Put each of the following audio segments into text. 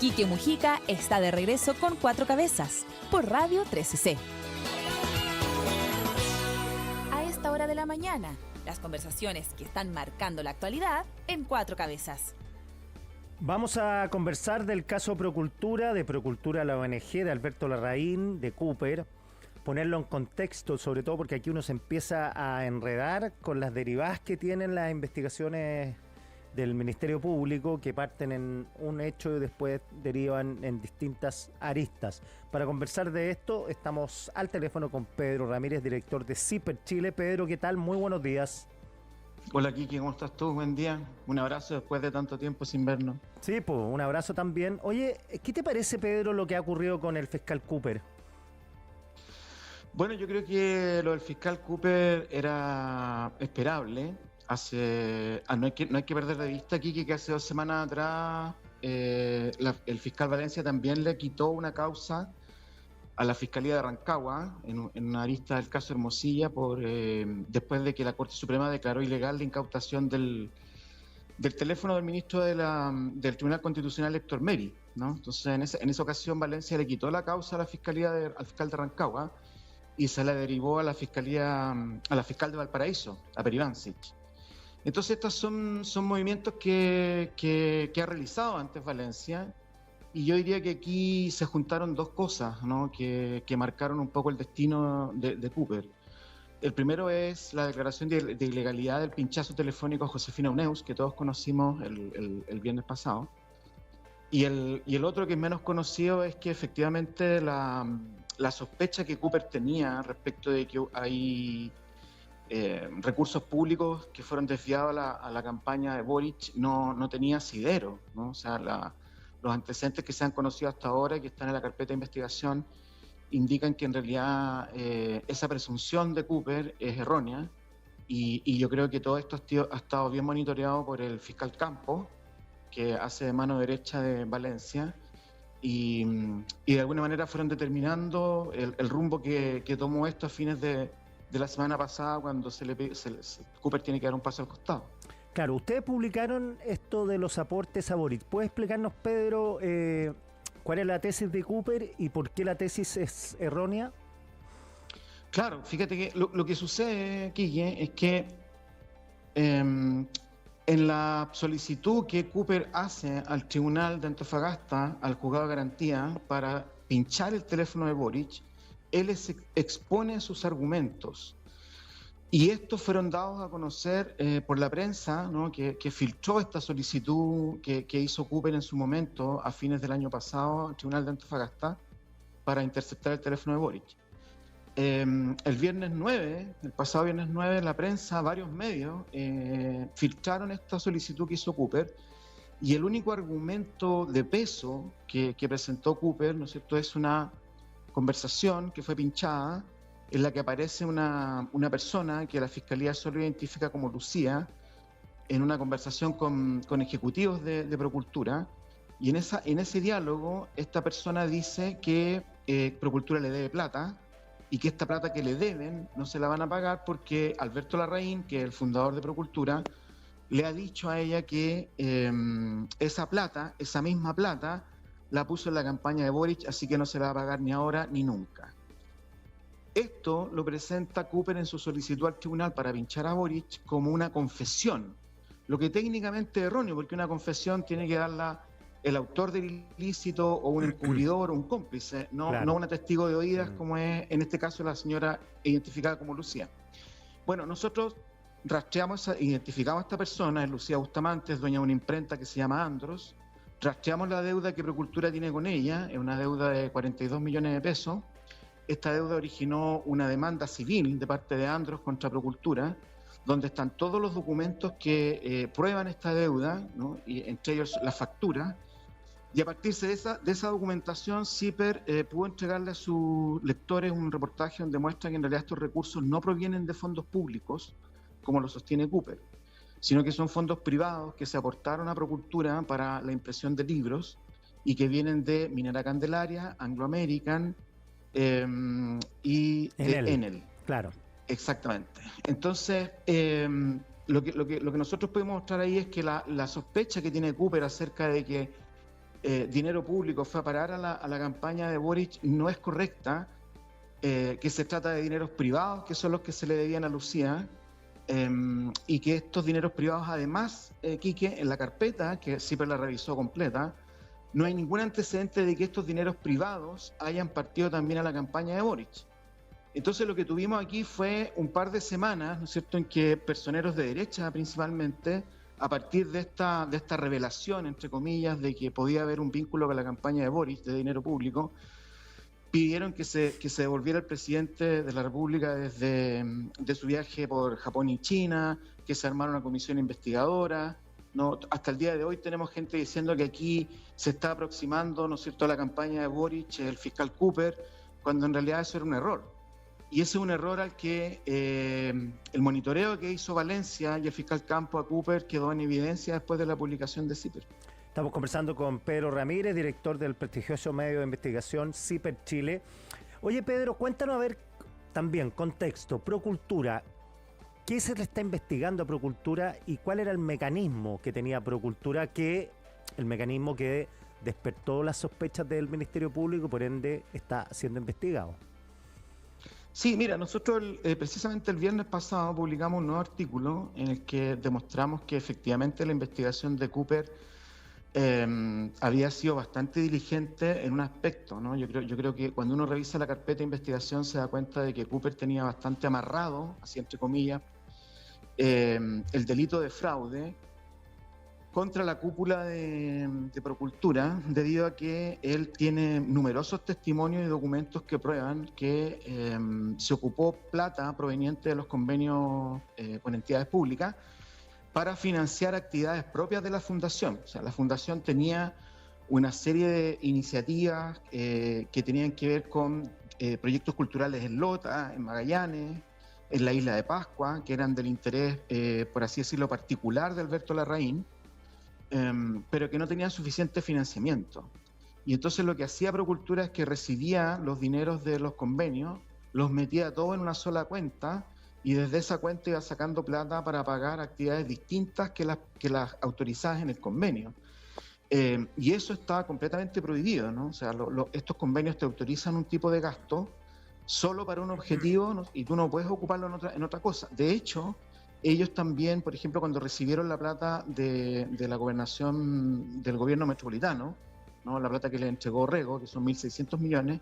Quique Mujica está de regreso con Cuatro Cabezas por Radio 13C. A esta hora de la mañana, las conversaciones que están marcando la actualidad en Cuatro Cabezas. Vamos a conversar del caso Procultura, de Procultura la ONG, de Alberto Larraín, de Cooper, ponerlo en contexto, sobre todo porque aquí uno se empieza a enredar con las derivadas que tienen las investigaciones del Ministerio Público, que parten en un hecho y después derivan en distintas aristas. Para conversar de esto, estamos al teléfono con Pedro Ramírez, director de CIPER Chile. Pedro, ¿qué tal? Muy buenos días. Hola Kiki, ¿cómo estás tú? Buen día. Un abrazo después de tanto tiempo sin vernos. Sí, pues un abrazo también. Oye, ¿qué te parece, Pedro, lo que ha ocurrido con el fiscal Cooper? Bueno, yo creo que lo del fiscal Cooper era esperable. No hay que perder de vista, Kiki, que hace 2 semanas atrás el fiscal Valencia también le quitó una causa a la Fiscalía de Rancagua, en una arista del caso Hermosilla, después de que la Corte Suprema declaró ilegal la incautación del teléfono del ministro del Tribunal Constitucional, Héctor Meri, ¿no? Entonces, en esa ocasión, Valencia le quitó la causa a la al fiscal de Rancagua y se la derivó a la fiscal de Valparaíso, a Peribancic. Entonces, estos son movimientos que ha realizado antes Valencia. Y yo diría que aquí se juntaron 2 cosas, ¿no? que marcaron un poco el destino de Cooper. El primero es la declaración de ilegalidad del pinchazo telefónico a Josefina Uneus, que todos conocimos el viernes pasado. Y el otro, que es menos conocido, es que efectivamente la sospecha que Cooper tenía respecto de que hay recursos públicos que fueron desviados a la campaña de Boric no tenía asidero, ¿no? O sea, los antecedentes que se han conocido hasta ahora, que están en la carpeta de investigación, indican que en realidad esa presunción de Cooper es errónea, y yo creo que todo esto ha estado bien monitoreado por el fiscal Campos, que hace de mano derecha de Valencia, y de alguna manera fueron determinando el rumbo que tomó esto a fines de la semana pasada, cuando Cooper tiene que dar un paso al costado. Claro, ustedes publicaron esto de los aportes a Boric. ¿Puede explicarnos, Pedro, cuál es la tesis de Cooper y por qué la tesis es errónea? Claro, fíjate que lo que sucede, Quique, es que en la solicitud que Cooper hace al tribunal de Antofagasta, al juzgado de garantía, para pinchar el teléfono de Boric, él expone sus argumentos. Y estos fueron dados a conocer por la prensa, ¿no? que filtró esta solicitud que hizo Cooper en su momento, a fines del año pasado, al Tribunal de Antofagasta, para interceptar el teléfono de Boric. El pasado viernes 9, la prensa, varios medios, filtraron esta solicitud que hizo Cooper, y el único argumento de peso que presentó Cooper, ¿no es cierto?, es una conversación que fue pinchada, en la que aparece una persona que la Fiscalía solo identifica como Lucía, en una conversación con ejecutivos de Procultura, y en ese diálogo esta persona dice que Procultura le debe plata, y que esta plata que le deben no se la van a pagar porque Alberto Larraín, que es el fundador de Procultura, le ha dicho a ella que esa misma plata, la puso en la campaña de Boric, así que no se la va a pagar ni ahora ni nunca. Esto lo presenta Cooper en su solicitud al tribunal para pinchar a Boric como una confesión, lo que técnicamente es erróneo, porque una confesión tiene que darla el autor del ilícito o un encubridor o un cómplice, no una testigo de oídas, como es en este caso la señora identificada como Lucía. Bueno, nosotros identificamos a esta persona, es Lucía Bustamante, es dueña de una imprenta que se llama Andros. Rastreamos la deuda que Procultura tiene con ella, es una deuda de 42 millones de pesos. Esta deuda originó una demanda civil de parte de Andros contra Procultura, donde están todos los documentos que prueban esta deuda, ¿no? Y entre ellos la factura. Y a partir de esa documentación, CIPER pudo entregarle a sus lectores un reportaje donde muestra que en realidad estos recursos no provienen de fondos públicos, como lo sostiene Cooper, sino que son fondos privados que se aportaron a Procultura para la impresión de libros y que vienen de Minera Candelaria, Anglo American y Enel. Claro. Exactamente. Entonces, lo que nosotros podemos mostrar ahí es que la sospecha que tiene Cooper acerca de que dinero público fue a parar a la campaña de Boric no es correcta, que se trata de dineros privados, que son los que se le debían a Lucía, y que estos dineros privados, además, Quique, en la carpeta, que siempre la revisó completa, no hay ningún antecedente de que estos dineros privados hayan partido también a la campaña de Boric. Entonces lo que tuvimos aquí fue un par de semanas, ¿no es cierto?, en que personeros de derecha principalmente, a partir de esta revelación, entre comillas, de que podía haber un vínculo con la campaña de Boric de dinero público, pidieron que se devolviera el presidente de la República de su viaje por Japón y China, que se armara una comisión investigadora. ¿No? Hasta el día de hoy tenemos gente diciendo que aquí se está aproximando, ¿no es cierto?, a la campaña de Boric, el fiscal Cooper, cuando en realidad eso era un error. Y ese es un error al que el monitoreo que hizo Valencia y el fiscal Campo a Cooper quedó en evidencia después de la publicación de CIPER. Estamos conversando con Pedro Ramírez, director del prestigioso medio de investigación CIPER Chile. Oye, Pedro, cuéntanos a ver también, contexto, Procultura. ¿Qué se le está investigando a Procultura y cuál era el mecanismo que tenía Procultura, el mecanismo que despertó las sospechas del Ministerio Público, por ende está siendo investigado? Sí, mira, nosotros precisamente el viernes pasado publicamos un nuevo artículo en el que demostramos que efectivamente la investigación de Cooper había sido bastante diligente en un aspecto, ¿no? Yo creo que cuando uno revisa la carpeta de investigación se da cuenta de que Cooper tenía bastante amarrado, así entre comillas, el delito de fraude contra la cúpula de Procultura, debido a que él tiene numerosos testimonios y documentos que prueban que se ocupó plata proveniente de los convenios con entidades públicas para financiar actividades propias de la Fundación. O sea, la Fundación tenía una serie de iniciativas que tenían que ver con proyectos culturales en Lota, en Magallanes, en la isla de Pascua, que eran del interés, por así decirlo, particular de Alberto Larraín, pero que no tenían suficiente financiamiento. Y entonces lo que hacía Procultura es que recibía los dineros de los convenios, los metía todo en una sola cuenta, y desde esa cuenta iba sacando plata para pagar actividades distintas que las autorizadas en el convenio. Y eso estaba completamente prohibido, ¿no? O sea, estos convenios te autorizan un tipo de gasto solo para un objetivo, ¿no? Y tú no puedes ocuparlo en otra cosa. De hecho, ellos también, por ejemplo, cuando recibieron la plata de la gobernación, del gobierno metropolitano, ¿no?, la plata que le entregó Rego, que son 1.600 millones,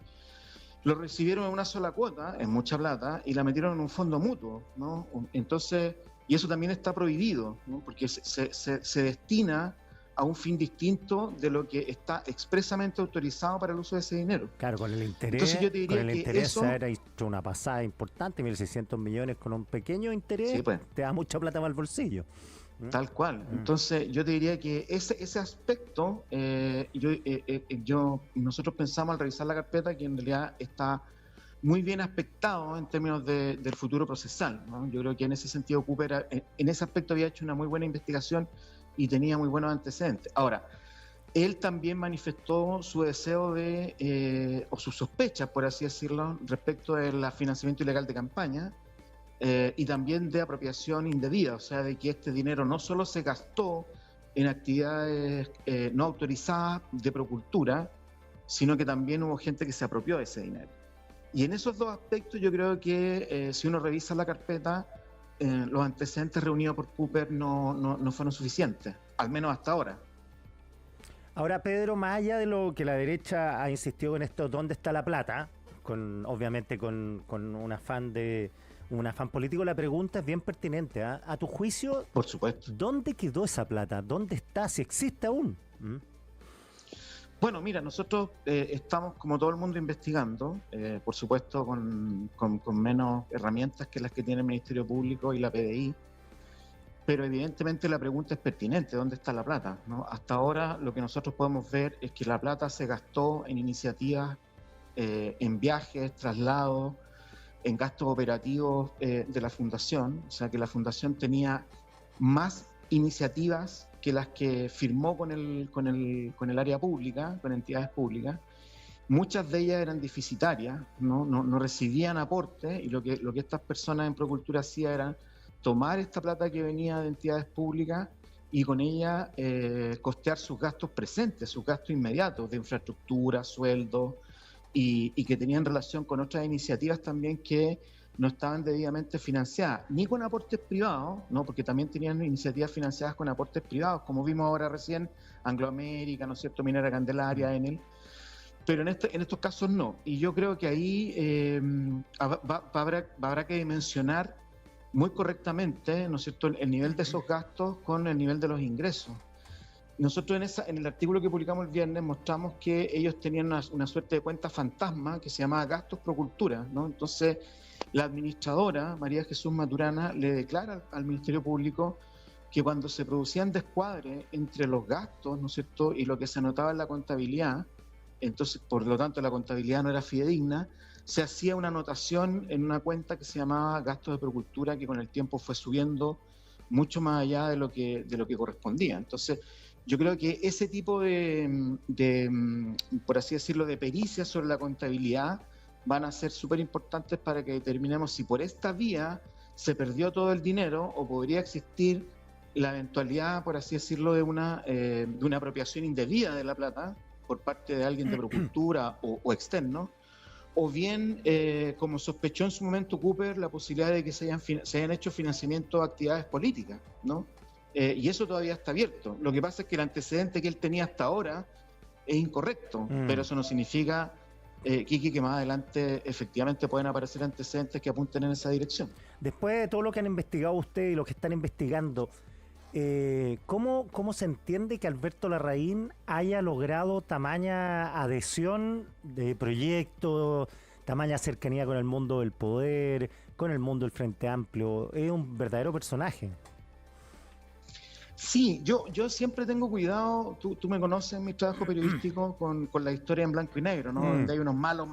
lo recibieron en una sola cuota, en mucha plata, y la metieron en un fondo mutuo, ¿no? Entonces, y eso también está prohibido, ¿no?, porque se destina a un fin distinto de lo que está expresamente autorizado para el uso de ese dinero. Claro, con el interés. Entonces yo te diría con el que interés eso era una pasada importante, 1.600 millones con un pequeño interés, sí, pues, te da mucha plata para el bolsillo. tal cual. Entonces yo te diría que ese aspecto, nosotros pensamos al revisar la carpeta que en realidad está muy bien aspectado en términos del futuro procesal, ¿no? Yo creo que en ese sentido Cooper en ese aspecto había hecho una muy buena investigación y tenía muy buenos antecedentes. Ahora, él también manifestó su deseo o sus sospechas, por así decirlo, respecto del financiamiento ilegal de campaña, y también de apropiación indebida, o sea, de que este dinero no solo se gastó en actividades no autorizadas de Procultura, sino que también hubo gente que se apropió de ese dinero. Y en esos dos aspectos yo creo que si uno revisa la carpeta, los antecedentes reunidos por Cooper no fueron suficientes, al menos hasta ahora. Ahora, Pedro, más allá de lo que la derecha ha insistido en esto, ¿dónde está la plata? Obviamente con un afán político, la pregunta es bien pertinente, ¿eh? A tu juicio, por supuesto, ¿dónde quedó esa plata? ¿Dónde está? Si existe aún. Bueno, mira, nosotros estamos como todo el mundo investigando, por supuesto con menos herramientas que las que tiene el Ministerio Público y la PDI, pero evidentemente la pregunta es pertinente, ¿dónde está la plata?, ¿no? Hasta ahora lo que nosotros podemos ver es que la plata se gastó en iniciativas, en viajes, traslados, en gastos operativos de la Fundación, o sea que la Fundación tenía más iniciativas que las que firmó con el área pública, con entidades públicas. Muchas de ellas eran deficitarias, no recibían aportes, y lo que estas personas en Procultura hacían era tomar esta plata que venía de entidades públicas y con ella costear sus gastos presentes, sus gastos inmediatos de infraestructura, sueldos, y que tenían relación con otras iniciativas también que no estaban debidamente financiadas, ni con aportes privados, ¿no? Porque también tenían iniciativas financiadas con aportes privados, como vimos ahora recién, Anglo América, ¿no es cierto?, Minera Candelaria, Enel, pero en estos casos no. Y yo creo que ahí habrá que dimensionar muy correctamente, ¿no es cierto?, el nivel de esos gastos con el nivel de los ingresos. Nosotros en el artículo que publicamos el viernes mostramos que ellos tenían una suerte de cuenta fantasma que se llamaba gastos pro cultura, ¿no? Entonces, la administradora, María Jesús Maturana, le declara al Ministerio Público que cuando se producían descuadres entre los gastos, ¿no es cierto?, y lo que se anotaba en la contabilidad, entonces, por lo tanto, la contabilidad no era fidedigna, se hacía una anotación en una cuenta que se llamaba gastos de procultura, que con el tiempo fue subiendo mucho más allá de lo que correspondía. Entonces, yo creo que ese tipo por así decirlo, de pericias sobre la contabilidad van a ser súper importantes para que determinemos si por esta vía se perdió todo el dinero o podría existir la eventualidad, por así decirlo, de una apropiación indebida de la plata por parte de alguien de Procultura o externo, o bien, como sospechó en su momento Cooper, la posibilidad de que se hayan hecho financiamiento de actividades políticas, ¿no? Y eso todavía está abierto. Lo que pasa es que el antecedente que él tenía hasta ahora es incorrecto, pero eso no significa, Kiki, que más adelante efectivamente pueden aparecer antecedentes que apunten en esa dirección. Después de todo lo que han investigado ustedes y lo que están investigando, ¿cómo se entiende que Alberto Larraín haya logrado tamaña adhesión de proyectos, tamaña cercanía con el mundo del poder, con el mundo del Frente Amplio? Es un verdadero personaje. Sí, yo siempre tengo cuidado, tú me conoces en mi trabajo periodístico con la historia en blanco y negro, ¿no? Donde hay unos malos,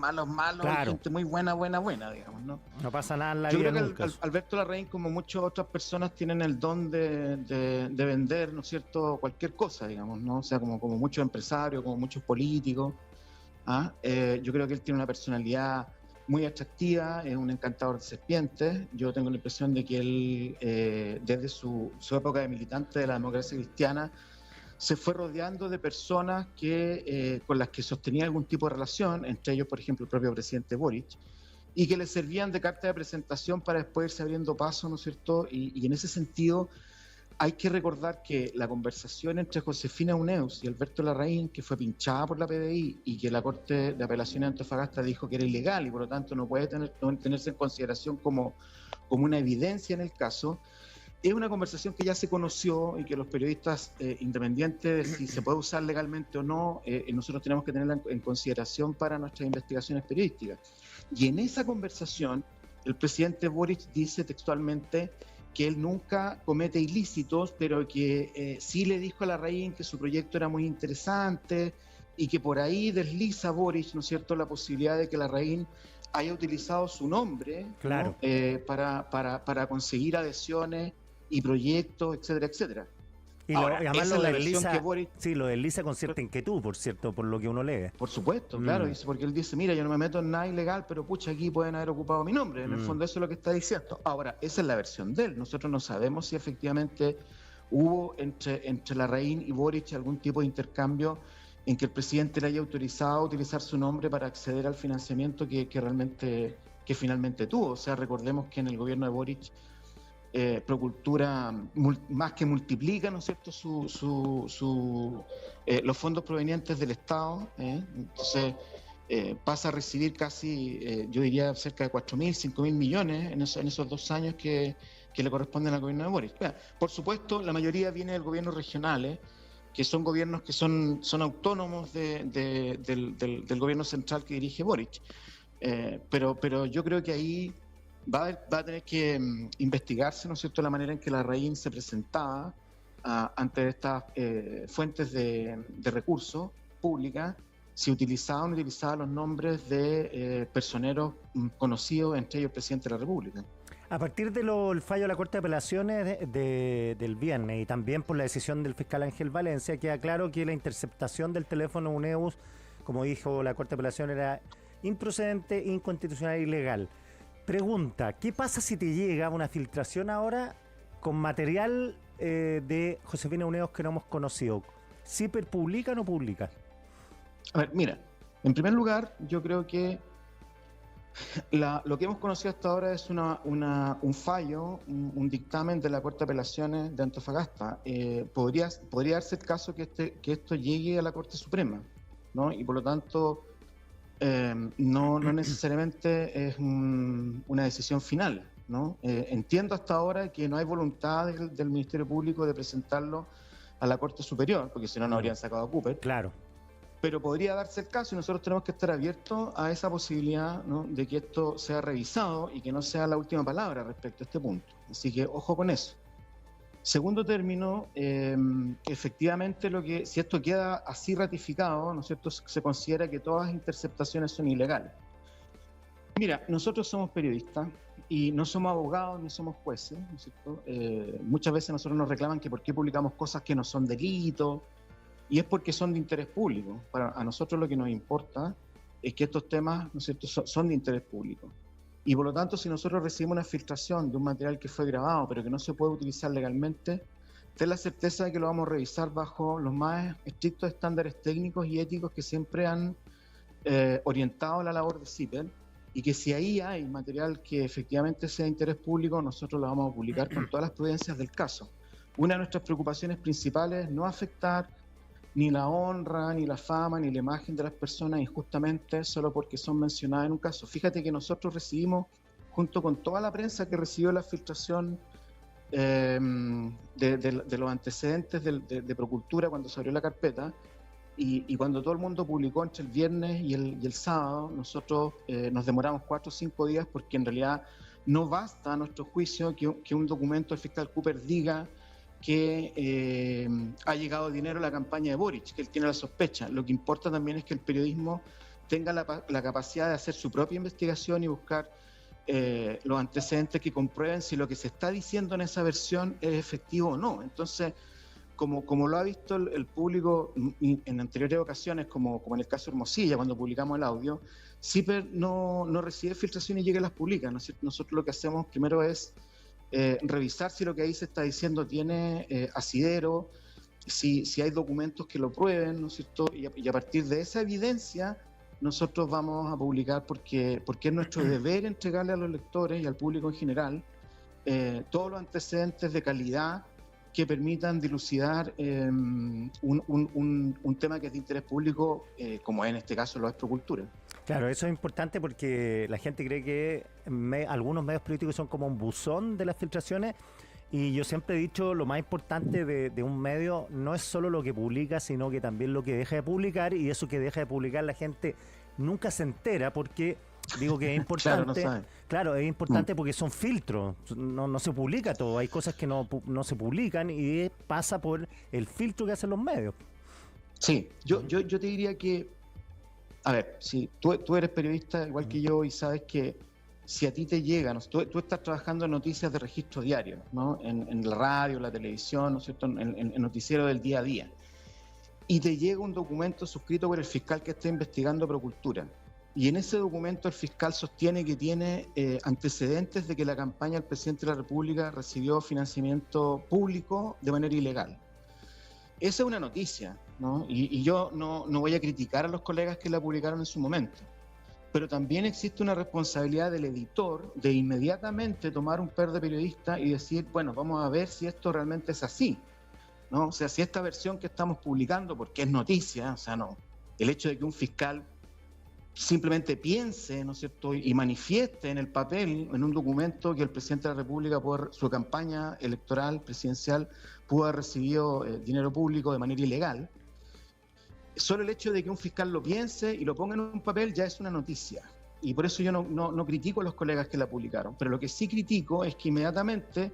claro, y gente muy buena, digamos, ¿no? No pasa nada en la Yo vida creo nunca. que Alberto Larraín, como muchas otras personas, tienen el don de vender, ¿no es cierto?, cualquier cosa, digamos, ¿no? O sea, como muchos empresarios, como muchos políticos. Yo creo que él tiene una personalidad muy atractiva, es un encantador de serpientes. Yo tengo la impresión de que él, desde su época de militante de la democracia cristiana, se fue rodeando de personas con las que sostenía algún tipo de relación, entre ellos, por ejemplo, el propio presidente Boric, y que le servían de carta de presentación para después irse abriendo paso, ¿no es cierto? Y en ese sentido, hay que recordar que la conversación entre Josefina Uneus y Alberto Larraín, que fue pinchada por la PDI y que la Corte de Apelaciones de Antofagasta dijo que era ilegal y por lo tanto no puede tenerse en consideración como una evidencia en el caso, es una conversación que ya se conoció y que los periodistas independientes de si se puede usar legalmente o no, nosotros tenemos que tenerla en consideración para nuestras investigaciones periodísticas. Y en esa conversación, el presidente Boric dice textualmente que él nunca comete ilícitos, pero que sí le dijo a Larraín que su proyecto era muy interesante y que por ahí desliza Boric, ¿no es cierto?, la posibilidad de que Larraín haya utilizado su nombre, claro, ¿no? para conseguir adhesiones y proyectos, etcétera, etcétera. Y Ahora, además esa lo es la versión desliza, que Boric... sí, lo desliza con cierta inquietud, por cierto, por lo que uno lee. Por supuesto, claro, dice, porque él dice, mira, yo no me meto en nada ilegal, pero pucha, aquí pueden haber ocupado mi nombre. En el fondo eso es lo que está diciendo. Ahora, esa es la versión de él. Nosotros no sabemos si efectivamente hubo entre Larraín y Boric algún tipo de intercambio en que el presidente le haya autorizado a utilizar su nombre para acceder al financiamiento que finalmente tuvo. O sea, recordemos que en el gobierno de Boric, Procultura más que multiplica, ¿no es cierto?, los fondos provenientes del Estado, entonces pasa a recibir casi, yo diría, cerca de 4.000, 5.000 millones en esos 2 años que le corresponden al gobierno de Boric. Por supuesto, la mayoría viene del gobierno regionales, que son gobiernos que son autónomos del gobierno central que dirige Boric. Pero yo creo que ahí va a tener que investigarse, ¿no es cierto?, la manera en que Larraín se presentaba ante estas fuentes de recursos públicas, si utilizaban o no utilizaban los nombres de personeros conocidos, entre ellos el presidente de la República. A partir del fallo de la Corte de Apelaciones del viernes y también por la decisión del fiscal Ángel Valencia, queda claro que la interceptación del teléfono Uneus, como dijo la Corte de Apelaciones, era improcedente, inconstitucional e ilegal. Pregunta, ¿qué pasa si te llega una filtración ahora con material de Josefina Uneos que no hemos conocido. ¿CIPER publica o no publica? A ver, mira, en primer lugar, yo creo que lo que hemos conocido hasta ahora es un fallo, un dictamen de la Corte de Apelaciones de Antofagasta. Podría darse el caso que esto llegue a la Corte Suprema, ¿no? Y por lo tanto, no necesariamente es una decisión final, ¿no? Entiendo hasta ahora que no hay voluntad del Ministerio Público de presentarlo a la Corte Superior, porque si no, no habrían sacado a Cooper. Claro. Pero podría darse el caso y nosotros tenemos que estar abiertos a esa posibilidad, ¿no?, de que esto sea revisado y que no sea la última palabra respecto a este punto. Así que ojo con eso. Segundo término, efectivamente si esto queda así ratificado, ¿no es cierto?, se considera que todas las interceptaciones son ilegales. Mira, nosotros somos periodistas y no somos abogados ni somos jueces, ¿no es cierto? Muchas veces nosotros nos reclaman que por qué publicamos cosas que no son delitos, y es porque son de interés público. A nosotros lo que nos importa es que estos temas, ¿no es cierto?, son de interés público. Y por lo tanto, si nosotros recibimos una filtración de un material que fue grabado, pero que no se puede utilizar legalmente, ten la certeza de que lo vamos a revisar bajo los más estrictos estándares técnicos y éticos que siempre han orientado la labor de CIPER, y que si ahí hay material que efectivamente sea de interés público, nosotros lo vamos a publicar con todas las prudencias del caso. Una de nuestras preocupaciones principales es no afectar ni la honra, ni la fama, ni la imagen de las personas injustamente solo porque son mencionadas en un caso. Fíjate que nosotros recibimos, junto con toda la prensa que recibió la filtración de los antecedentes de Procultura cuando se abrió la carpeta, y cuando todo el mundo publicó entre el viernes y el sábado, nosotros nos demoramos 4 o 5 días porque en realidad no basta a nuestro juicio que un documento del fiscal Cooper diga que ha llegado dinero a la campaña de Boric, que él tiene la sospecha. Lo que importa también es que el periodismo tenga la capacidad de hacer su propia investigación y buscar los antecedentes que comprueben si lo que se está diciendo en esa versión es efectivo o no. Entonces, como lo ha visto el público en anteriores ocasiones, como en el caso de Hermosilla, cuando publicamos el audio, CIPER no recibe filtraciones y llega y las publica, ¿no es cierto? Nosotros lo que hacemos primero es revisar si lo que ahí se está diciendo tiene asidero, si hay documentos que lo prueben, ¿no es cierto? Y a partir de esa evidencia nosotros vamos a publicar porque es nuestro deber entregarle a los lectores y al público en general todos los antecedentes de calidad que permitan dilucidar un tema que es de interés público, como en este caso lo es Procultura. Claro, eso es importante porque la gente cree que algunos medios políticos son como un buzón de las filtraciones, y yo siempre he dicho, lo más importante de un medio no es solo lo que publica, sino que también lo que deja de publicar, y eso que deja de publicar la gente nunca se entera, porque digo que es importante. Claro, es importante porque son filtros, no se publica todo, hay cosas que no se publican y pasa por el filtro que hacen los medios. Sí, yo te diría que, a ver, si tú eres periodista igual que yo y sabes que si a ti te llegan, tú estás trabajando en noticias de registro diario, ¿no? En la radio, la televisión, ¿no es cierto?, en noticiero del día a día, y te llega un documento suscrito por el fiscal que está investigando Procultura, y en ese documento el fiscal sostiene que tiene antecedentes de que la campaña del presidente de la República recibió financiamiento público de manera ilegal. Esa es una noticia, ¿no? Y yo no voy a criticar a los colegas que la publicaron en su momento, pero también existe una responsabilidad del editor de inmediatamente tomar un par de periodistas y decir, bueno, vamos a ver si esto realmente es así, ¿no? O sea, si esta versión que estamos publicando, porque es noticia, o sea, no, el hecho de que un fiscal simplemente piense, ¿no es cierto?, y manifieste en el papel, en un documento, que el presidente de la República, por su campaña electoral presidencial, pudo haber recibido dinero público de manera ilegal. Solo el hecho de que un fiscal lo piense y lo ponga en un papel ya es una noticia. Y por eso yo no critico a los colegas que la publicaron. Pero lo que sí critico es que inmediatamente,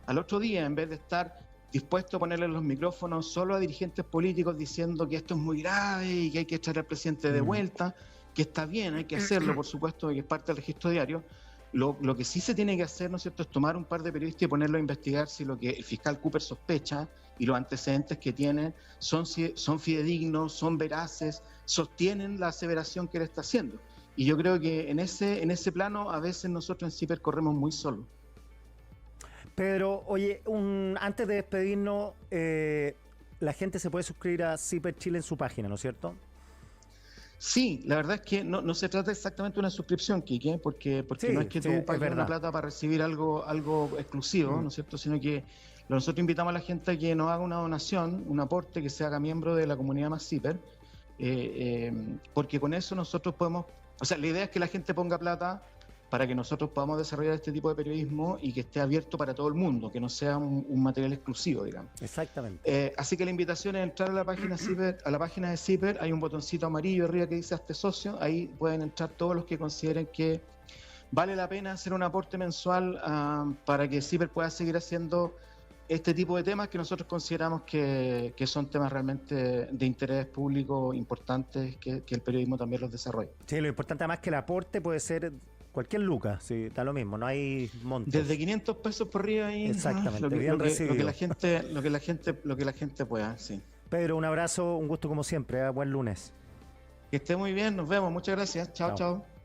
al otro día, en vez de estar dispuesto a ponerle los micrófonos solo a dirigentes políticos diciendo que esto es muy grave y que hay que echar al presidente de vuelta, que está bien, hay que hacerlo, por supuesto, que es parte del registro diario. Lo que sí se tiene que hacer, ¿no es cierto?, es tomar un par de periodistas y ponerlo a investigar si lo que el fiscal Cooper sospecha y los antecedentes que tiene son fidedignos, son veraces, sostienen la aseveración que él está haciendo. Y yo creo que en ese plano a veces nosotros en CIPER corremos muy solos. Pedro, oye, antes de despedirnos, la gente se puede suscribir a Zipper Chile en su página, ¿no es cierto? Sí, la verdad es que no se trata exactamente de una suscripción, Quique, porque Sí, no es que sí, tú es pagues verdad. una plata para recibir algo exclusivo, ¿no es cierto? Sino que nosotros invitamos a la gente a que nos haga una donación, un aporte, que se haga miembro de la comunidad Más Zipper, porque con eso nosotros podemos, o sea, la idea es que la gente ponga plata para que nosotros podamos desarrollar este tipo de periodismo y que esté abierto para todo el mundo, que no sea un material exclusivo, digamos. Exactamente. Así que la invitación es entrar a la página Zipper, a la página de Zipper, hay un botoncito amarillo arriba que dice Hazte socio, ahí pueden entrar todos los que consideren que vale la pena hacer un aporte mensual para que Zipper pueda seguir haciendo este tipo de temas que nosotros consideramos que son temas realmente de interés público importantes, que el periodismo también los desarrolla. Sí, lo importante además es que el aporte puede ser cualquier lucas, sí, está lo mismo, no hay montos. Desde 500 pesos por arriba y Exactamente, lo bien que recibido. la gente pueda, sí. Pedro, un abrazo, un gusto como siempre, buen lunes. Que esté muy bien, nos vemos, muchas gracias, chao, Chao. chao.